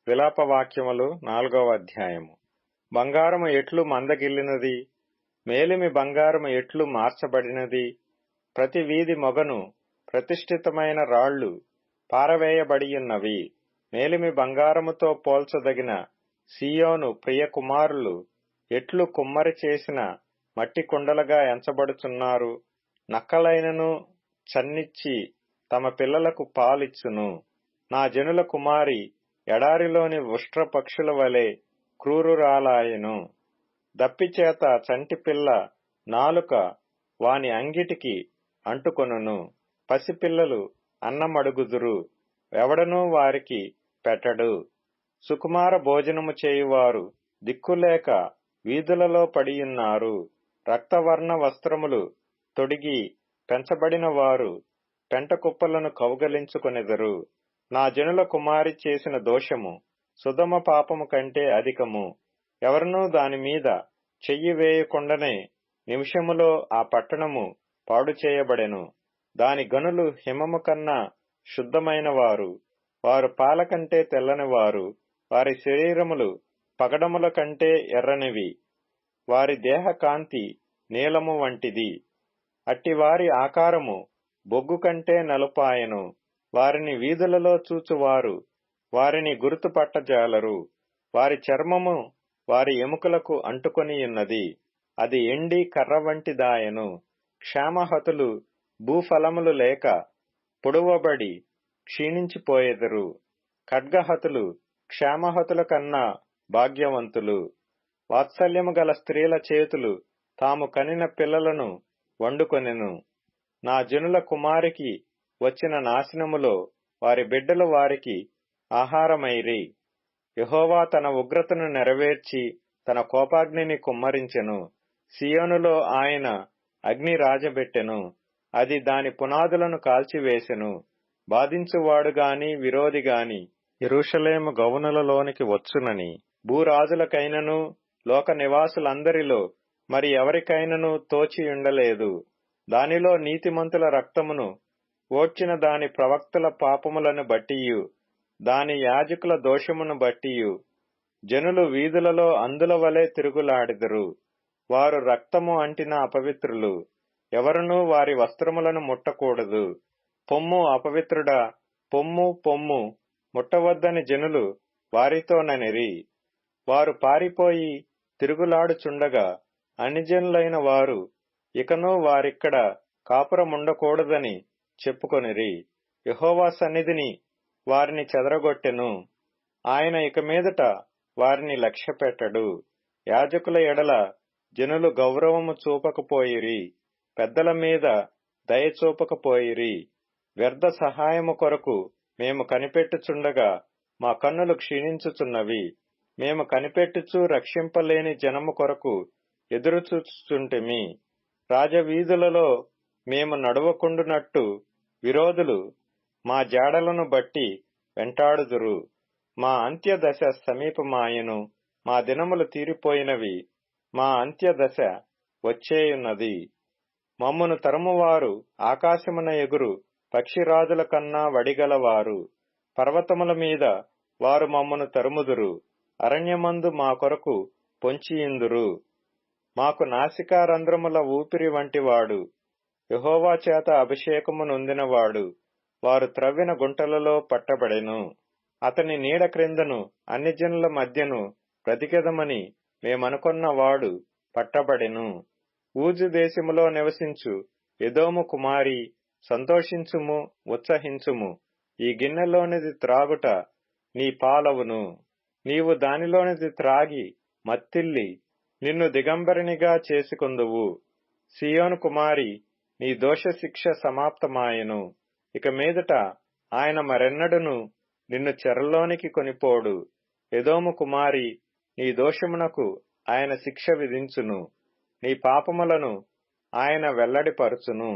విలాపవాక్యములు 4వ అధ్యాయము. బంగారము ఎట్లు మందగిల్లినది, మేలిమి బంగారము ఎట్లు మార్చబడినది. ప్రతి వీధి మొగను ప్రతిష్ఠితమైన రాళ్లు పారవేయబడియున్నవి. మేలిమి బంగారముతో పోల్చదగిన సీయోను ప్రియ కుమారులు ఎట్లు కుమ్మరి చేసిన మట్టి కుండలుగా ఎంచబడుచున్నారు. నక్కలైనను చన్నిచ్చి తమ పిల్లలకు పాలిచ్చును. నా జనుల కుమారి ఎడారిలోని ఉష్ట్ర పక్షుల వలె క్రూరురాలాయెను. దప్పిచేత చంటిపిల్ల నాలుక వాని అంగిటికి అంటుకొనును. పసిపిల్లలు అన్నమడుగుదురు, ఎవడనూ వారికి పెట్టడు. సుకుమార భోజనము చేయువారు దిక్కులేక వీధులలో పడియున్నారు. రక్తవర్ణ వస్త్రములు తొడిగి పెంచబడిన వారు పెంట కుప్పలను కౌగలించుకొనెదరు. నా జనుల కుమారి చేసిన దోషము సుధమ పాపము కంటే అధికము. ఎవరనూ దానిమీద చెయ్యి వేయకుండానే నిమిషములో ఆ పట్టణము పాడు చేయబడెను. దాని గనులు హిమము కన్నా శుద్ధమైన వారు, వారు పాల కంటే తెల్లనివారు. వారి శరీరములు పగడముల కంటే ఎర్రనివి, వారి దేహ కాంతి నీలము వంటిది. అట్టివారి ఆకారము బొగ్గు కంటే నలుపాయెను. వారిని వీధులలో చూచువారు వారిని గుర్తుపట్టజాలరు. వారి చర్మము వారి ఎముకలకు అంటుకొనియున్నది, అది ఎండి కర్ర వంటిదాయెను. క్షేమహతులు భూఫలములు లేక పొడువబడి క్షీణించిపోయెదరు. ఖడ్గహతులు క్షేమహతుల కన్నా భాగ్యవంతులు. వాత్సల్యము గల స్త్రీల చేతులు తాము కనిన పిల్లలను వండుకొనెను. నా జనుల కుమారికి వచ్చిన నాశనములో వారి బిడ్డలు వారికి ఆహారమైరి. యెహోవా తన ఉగ్రతను నెరవేర్చి తన కోపాగ్నిని కుమ్మరించెను. సియోనులో ఆయన అగ్ని రాజబెట్టెను, అది దాని పునాదులను కాల్చివేసెను. బాధించువాడుగాని విరోధిగాని యెరూషలేము గౌనులలోనికి వచ్చునని భూరాజులకైనను లోక నివాసులందరిలో మరి ఎవరికైనను తోచియుండలేదు. దానిలో నీతిమంతుల రక్తమును ఓడ్చిన దాని ప్రవక్తల పాపములను బట్టియు దాని యాజకుల దోషమును బట్టియు జనులు వీధులలో అందుల వలె తిరుగులాడెదరు. వారు రక్తము అంటిన అపవిత్రులు, ఎవరునూ వారి వస్త్రములను ముట్టకూడదు. పొమ్ము అపవిత్రుడా, పొమ్ము పొమ్ము, ముట్టవద్దని జనులు వారితోననిరి. వారు పారిపోయి తిరుగులాడుచుండగా అన్యజనులైన వారు ఇకనూ వారిక్కడ కాపురముండకూడదని చెప్పుకొనిరి. యెహోవా సన్నిధిని వారిని చెదరగొట్టెను. ఆయన ఇక మీదట వారిని లక్ష్యపెట్టడు. యాజకుల ఎడల జనులు గౌరవము చూపకపోయిరి, పెద్దల మీద దయ చూపకపోయిరి. వ్యర్థ సహాయము కొరకు మేము కనిపెట్టుచుండగా మా కన్నులు క్షీణించుచున్నవి. మేము కనిపెట్టుచు రక్షింపలేని జనము కొరకు ఎదురుచూచుచుంటిమి. రాజవీధులలో మేము నడవకుండునట్టు విరోధులు మా జాడలను బట్టి వెంటాడుదురు. మా అంత్యదశ సమీపమాయెను, మా దినములు తీరిపోయినవి, మా అంత్యదశ వచ్చేయున్నది. మమ్మును తరుమువారు ఆకాశమున ఎగురు పక్షిరాజుల కన్నా వడిగలవారు. పర్వతముల మీద వారు మమ్మును తరుముదురు, అరణ్యమందు మా కొరకు పొంచియుందురు. మాకు నాసికారంధ్రముల ఊపిరి వంటివాడు, యెహోవా చేత అభిషేకము నొందినవాడు. వారు త్రవ్విన గుంటలలో పట్టబడెను. అతని నీడ క్రిందను అన్యజనుల మధ్యను బ్రతికెదమని మేమనుకొన్నవాడు పట్టబడెను. ఊజు దేశములో నివసించు ఎదోము కుమారి, సంతోషించుము, ఉత్సహించుము. ఈ గిన్నెలోనిది త్రాగుట నీ పాలవును. నీవు దానిలోనిది త్రాగి మత్తిల్లి నిన్ను దిగంబరినిగా చేసుకొందువు. సియోను కుమారి, నీ దోషశిక్ష సమాప్తమాయెను. ఇక మీదట ఆయన మరెన్నడును నిన్ను చెరలోనికి కొనిపోడు. ఎదోము కుమారి, నీ దోషమునకు ఆయన శిక్ష విధించును, నీ పాపములను ఆయన వెల్లడిపరచును.